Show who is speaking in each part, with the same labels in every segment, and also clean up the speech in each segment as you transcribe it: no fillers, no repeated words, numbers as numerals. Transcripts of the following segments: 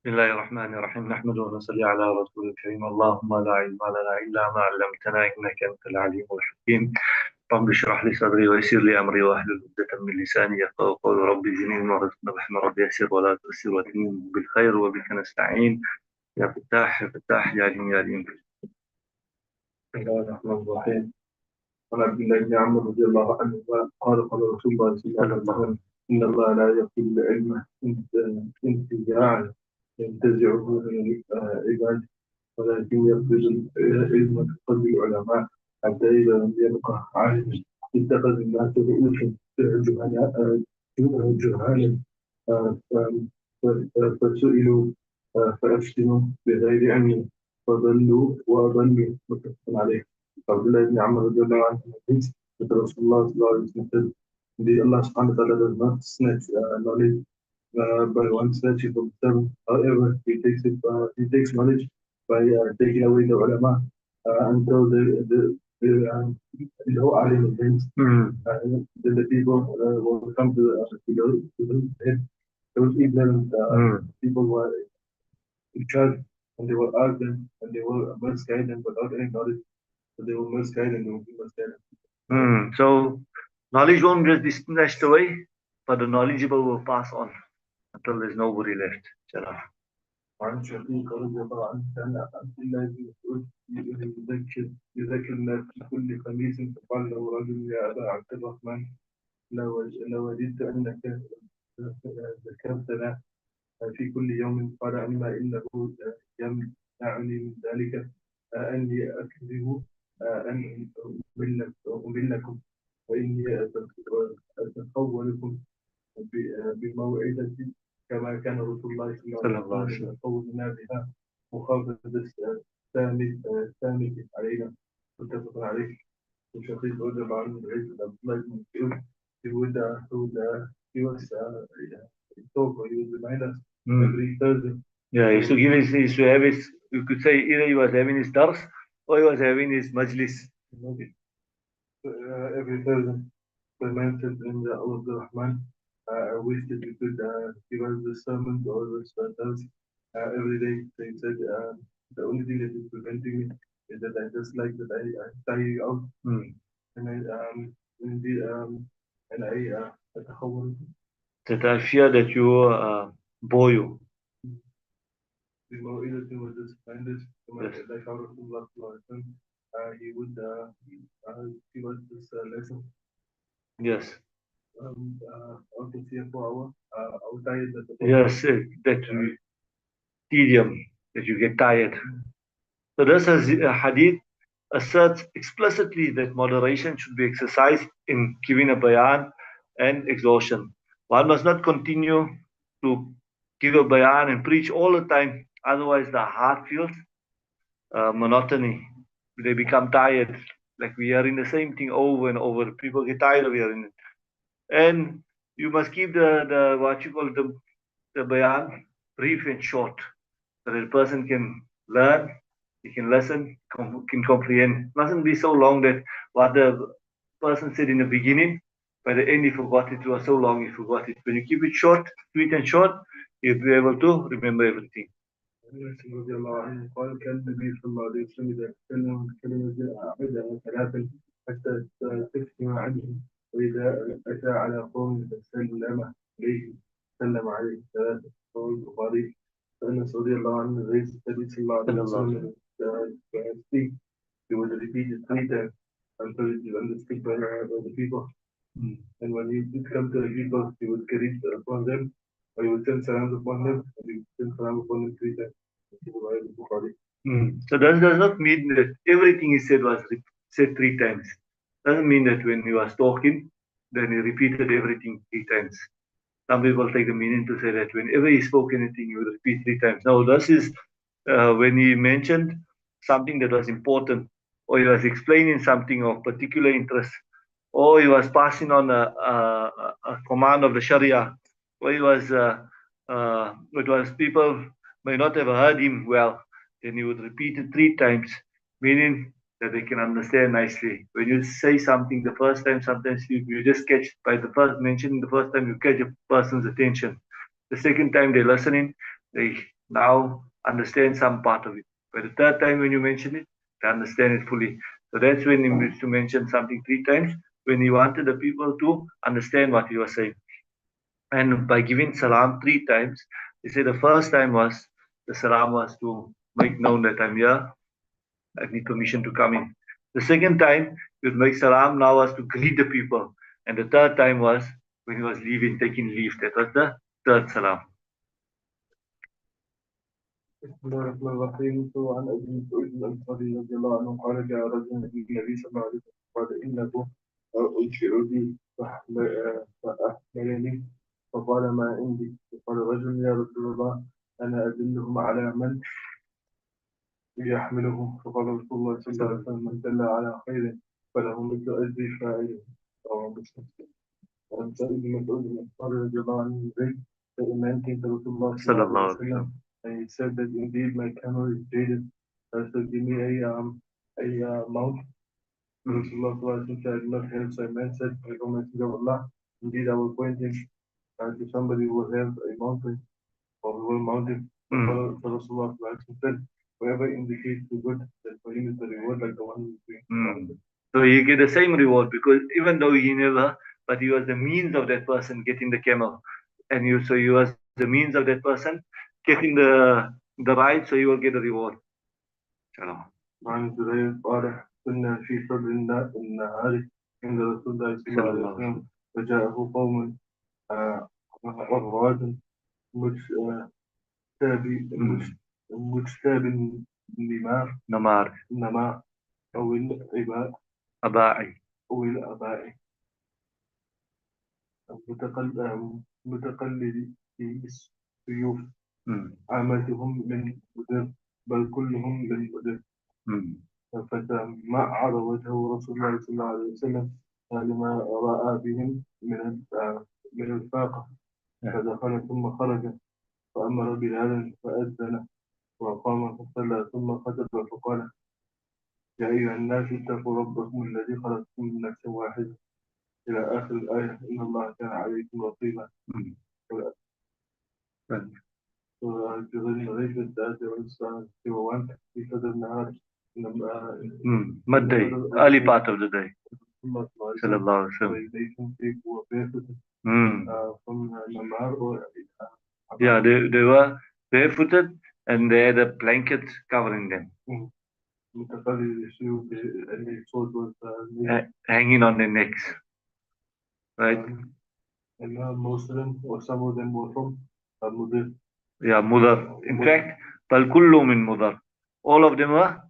Speaker 1: بسم الله الرحمن الرحيم نحمده ونصلي على رسول الكريم اللهم لا علم لنا إلا ما علمتنا إنك أنت العليم الحكيم رب اشرح لي صدري ويسر لي أمري واحلل عقدة من لساني يفقهوا قولي ربي زدني علما وارزقنا رحمة ربي يسر ولا تؤسر وأتمم بالخير وبك نستعين يا فتاح يا فتاح يا عليم يا عليم.
Speaker 2: بسم الله الرحمن الرحيم. عن عبد الله بن عمرو رضي الله عنه قال رسول الله صلى الله
Speaker 1: صلى
Speaker 2: عليه
Speaker 1: الله
Speaker 2: وسلم: إن الله لا يقبل العلم انتزاعا ينتزعه من العباد، ولكن يقبل العلم كقلب العلماء، حتى إذا لم يبقى عالما اتخذ الناس رؤوسا جهالا فسئلوا فأفتنوا بغير علم فضلوا وأضلوا. متفق عليه. عبد الله بن عمرو رضي الله عنه hadis that Rasulullah sallallahu alaihi wasallam said, "Indeed, Allah subhanahu wa ta'ala does not snatch knowledge by one snatching from seven. However, He takes knowledge by taking away the ulama until the whole alim remains. Then the people will come to the head. Those ignorant people were in charge, and they will ask them, and they will misguide them without any knowledge. So they will misguide and they will be misguided."
Speaker 1: So knowledge won't just be snatched away, but the knowledgeable will pass on until there's nobody left. Shareef.
Speaker 2: وعن شقيق رضي الله عنه كان عبد الله بن مسعود يذكر الناس في كل خميس، فقال له رجل: يا أبا عبد الرحمن، لو وجدت أنك ذكرتنا في كل يوم. قال: أما إنه يمنعني من ذلك أني أكذب أن أملكم، وإني أتخولكم بموعظة كما كان رسول الله صلى الله عليه وسلم يقولنا بها مخافة الثامت علينا. متفق عليه. وشقيق رضي الله عنه عبد الله بن مسعود he was talk, or he would remind us every Thursday.
Speaker 1: Yeah, he used to give he used to have his, you could say either he was having his dars or he was having his majlis.
Speaker 2: Every Thursday, the man said in the Allah Rahman, I wish that you could give us the sermons or the dars every day. So he said, the only thing that is preventing me is that I just like that I tire you out, and I أتخول.
Speaker 1: That I fear that you bore you.
Speaker 2: بموئلة وتستفندس كما like how Rasulullah he would give us this lesson.
Speaker 1: Yes.
Speaker 2: Out of fear for our tired.
Speaker 1: Yes, that tedium, that you get tired. So this hadith asserts explicitly that moderation should be exercised in giving a bayan and exhaustion. One must not continue to give a bayan and preach all the time, otherwise the heart feels monotony. They become tired, like we are in the same thing over and over. People get tired of hearing it. And you must keep the what you call the bayan brief and short, so that the person can learn, he can listen, can comprehend. It mustn't be so long that what the person said in the beginning, by the end he forgot it. It was so long he forgot it. When you keep it short, sweet and short, you'll be able to remember everything.
Speaker 2: رضي الله عنه قال: كان النبي صلى الله عليه وسلم إذا تكلم كلمة أعدها ثلاثا حتى تكتم عنه، وإذا أتى على قوم فسلم عليه سلم عليه ثلاثة. رواه البخاري. فأنس رضي الله عنه raised النبي صلى الله عليه وسلم speak. He would repeat it 3 times until it is understood by the people. And when he did come to the people, he would greet upon them, or he would send salam upon them, and he would send salam upon them 3 times.
Speaker 1: So that does not mean that everything he said was said 3 times. Doesn't mean that when he was talking, then he repeated everything 3 times. Some people take the meaning to say that whenever he spoke anything, he would repeat 3 times. No, this is when he mentioned something that was important, or he was explaining something of particular interest, or he was passing on a command of the Sharia, or it was people may not have heard him well, then he would repeat it 3 times, meaning that they can understand nicely. When you say something the first time, sometimes you just catch by the first mention, the first time you catch a person's attention. The second time they're listening, they now understand some part of it. But the third time when you mention it, they understand it fully. So that's when he used to mention something three times, when he wanted the people to understand what he was saying. And by giving salam three times, he said the first time was the salam was to make known that I'm here, I need permission to come in. The second time, he would make salam now was to greet the people. And the third time was when he was leaving, taking leave. That was the third salam.
Speaker 2: بسم الله الرحمن الرحيم. وعن أبي مسعود الأنصاري رضي الله عنه قال جاء رجل النبي صلى الله عليه وسلم قال إنه أنشئ بي فأحملني فقال ما عندي. فقال رجل يا رسول الله أنا أدلهم على من يحمله. فقال رسول الله صلى الله عليه وسلم من دل على خير فله مثل أجر فاعله. رواه مسلم. وعن سعيد بن مسعود الأنصاري رضي الله عنه فإن came to Rasulullah صلى الله عليه وسلم and he said that indeed my camel is jaded. So give me a mount. Rasulullah صلى الله عليه وسلم said, I do not have. So a man said, O Messenger of Allah, indeed I will point him to somebody who will have a mountain or who will mount him. So Rasulullah صلى الله عليه وسلم said, whoever indicates the good, that for him is the reward like the one who is doing it.
Speaker 1: So he get the same reward because even though he never, but he was the means of that person getting the camel, and so he was the means of that person getting the ride, so he will get the reward. Shalom.
Speaker 2: عن زبير قال كنا في صدر النهار عند رسول الله صلى الله عليه وسلم فجاءه قوم غراد مجتاب النمار أو العباء
Speaker 1: أباعي
Speaker 2: أو الأباء متقلد في السيوف عامتهم من مدر بل كلهم من مدر. فتمعر وجهه رسول الله صلى الله عليه وسلم لما رأى بهم من الفاقة. فدخل ثم خرج فأمر بلالا فأذن وقام فصلى ثم خطب فقال يا أيها الناس اتقوا ربكم الذي خلقكم من نفس واحدة إلى آخر الآية إن الله كان عليكم رقيبا. During the races that they were one في صدر النهار
Speaker 1: midday, early part of the day. Sallallahu Alaihi
Speaker 2: They were barefooted from Namar or
Speaker 1: yeah, they were barefooted and they had a blanket covering them.
Speaker 2: And they thought was
Speaker 1: hanging on their necks. Right?
Speaker 2: And most of them, or some of them, were from Mudir.
Speaker 1: Yeah, Mudar. In fact, Bal kullu min Mudar. All of them were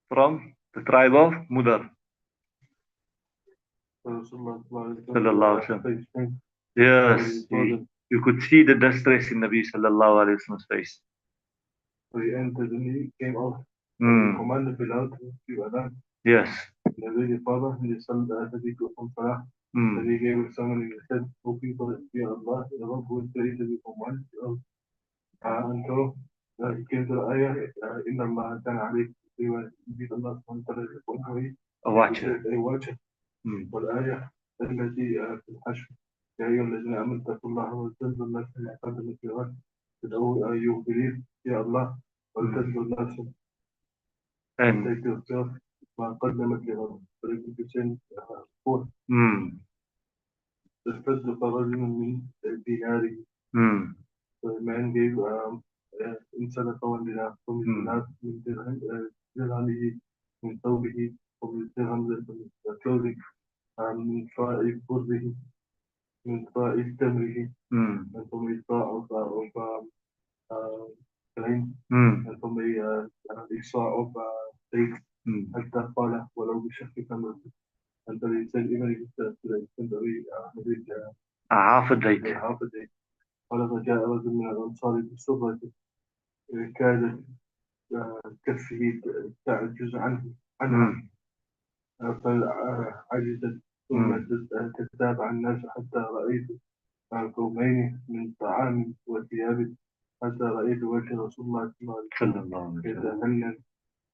Speaker 1: from the tribe of Mudar. Sallallahu Alaihi Wasallam. Yes, you could see the distress in Nabi Sallallahu Alaihi Wasallam's face.
Speaker 2: So he entered and he came out. He commanded Bilal to give adhan.
Speaker 1: Yes.
Speaker 2: And the father, and he said that he took from Salah. And he gave it someone and he said, O people, fear Allah, the Lord who is ready to be commanded. Until he came to the ayah, إِنَّ اللَّهَ كَانَ عَلَيْكُمْ رَقِيبًا. Indeed, Allah subhanahu wa ta'ala is upon you
Speaker 1: a watcher.
Speaker 2: A watcher. والآية التي في الحشر يا أيها الذين آمنوا اتقوا الله ولتنظر نفس ما قدمت لغد. You believe يا الله ولتنظر نفس and take yourself ما قدمت لغد. So you can send forth. تصدق رجل من ديناره. So the man gave in صدقة ودينار from his dinar من درهمه من ثوبه from his dirham from his clothing من صاع برده من صاع تمره and from his صاع of grain and from a صاع of dates حتى قال ولو بشق تمر until he said even if it's to the extent of
Speaker 1: half a date.
Speaker 2: half a day. قال فجاء رجل من الأنصار بالصبرة كادت كفه تعجز عنها فعجزت ثم تتابع الناس حتى رأيت كومين من طعام وثياب حتى رأيت وجه رسول الله صلى الله عليه وسلم يتهنن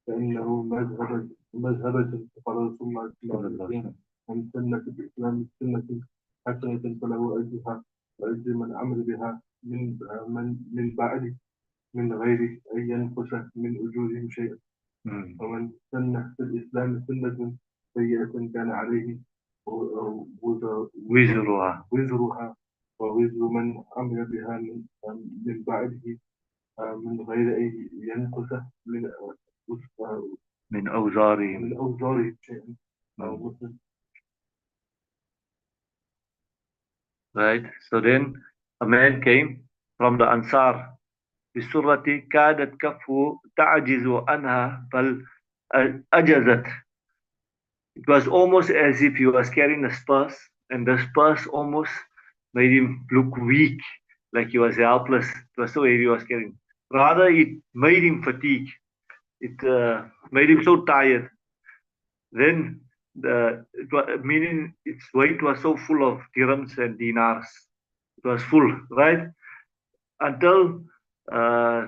Speaker 2: كأنه مذهبة. فقال رسول الله صلى الله عليه وسلم من سنة الإسلام سنة حسنة فله أجرها وأجر من عمل بها من بعد من غير أن ينقص من أجورهم شيئا. ومن سن في الإسلام سنة سيئة كان عليه
Speaker 1: وزرها
Speaker 2: وزرها ووزر من عمل بها من بعده من غير أن ينقص من
Speaker 1: من أوزارهم.
Speaker 2: من أوزارهم شيئا. مسلم.
Speaker 1: Right. So then a man came from the Ansar. بسرة كادت كفه تعجز عنها بل أجزت. It was almost as if he was carrying a spurs, and the spurs almost made him look weak, like he was helpless. It was so heavy he was carrying. Rather, it made him fatigue. It made him so tired. Then meaning its weight was so full of dirhams and dinars. It was full, right? Until uh,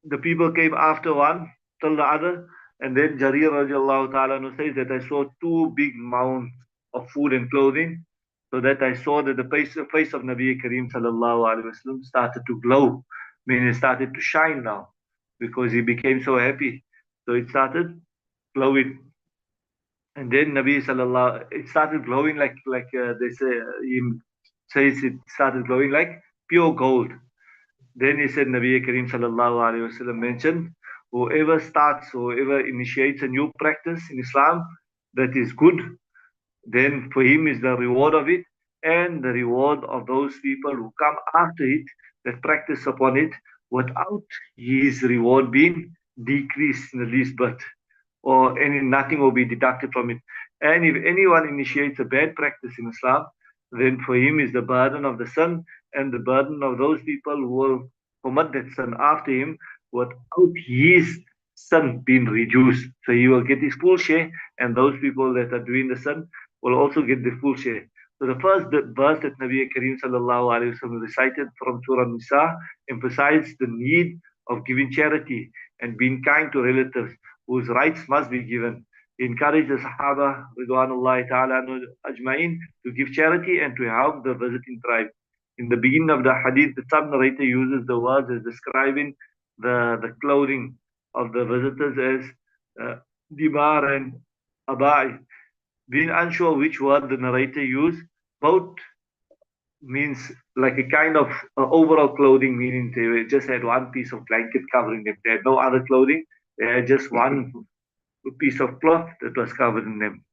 Speaker 1: the people came after one till the other, and then Jarir radiallahu ta'ala says that I saw two big mounds of food and clothing, so that I saw that the face of Nabi Kareem sallallahu alaihi wasallam started to glow, meaning it started to shine now, because he became so happy. So it started glowing, and then Nabi sallallahu, it started glowing like they say, he says it started glowing like pure gold. Then he said, Nabi Kareem sallallahu alayhi wasallam mentioned, whoever initiates a new practice in Islam that is good, then for him is the reward of it, and the reward of those people who come after it, that practice upon it, without his reward being decreased in the least bit, or any nothing will be deducted from it. And if anyone initiates a bad practice in Islam, then for him is the burden of the sin and the burden of those people who will commit that sin after him without his sin being reduced. So he will get his full share, and those people that are doing the sin will also get the full share. So the first verse that Nabi Kareem sallallahu alaihi wasallam recited from Surah Nisa emphasized the need of giving charity and being kind to relatives whose rights must be given. He encouraged the Sahaba, Ridwanullahi ta'ala ajma'in, to give charity and to help the visiting tribe. In the beginning of the hadith, the sub-narrator uses the words as describing the clothing of the visitors as dimar and abai. Being unsure which word the narrator used, both means like a kind of overall clothing, meaning they just had one piece of blanket covering them. They had no other clothing. They had just one piece of cloth that was covered in them.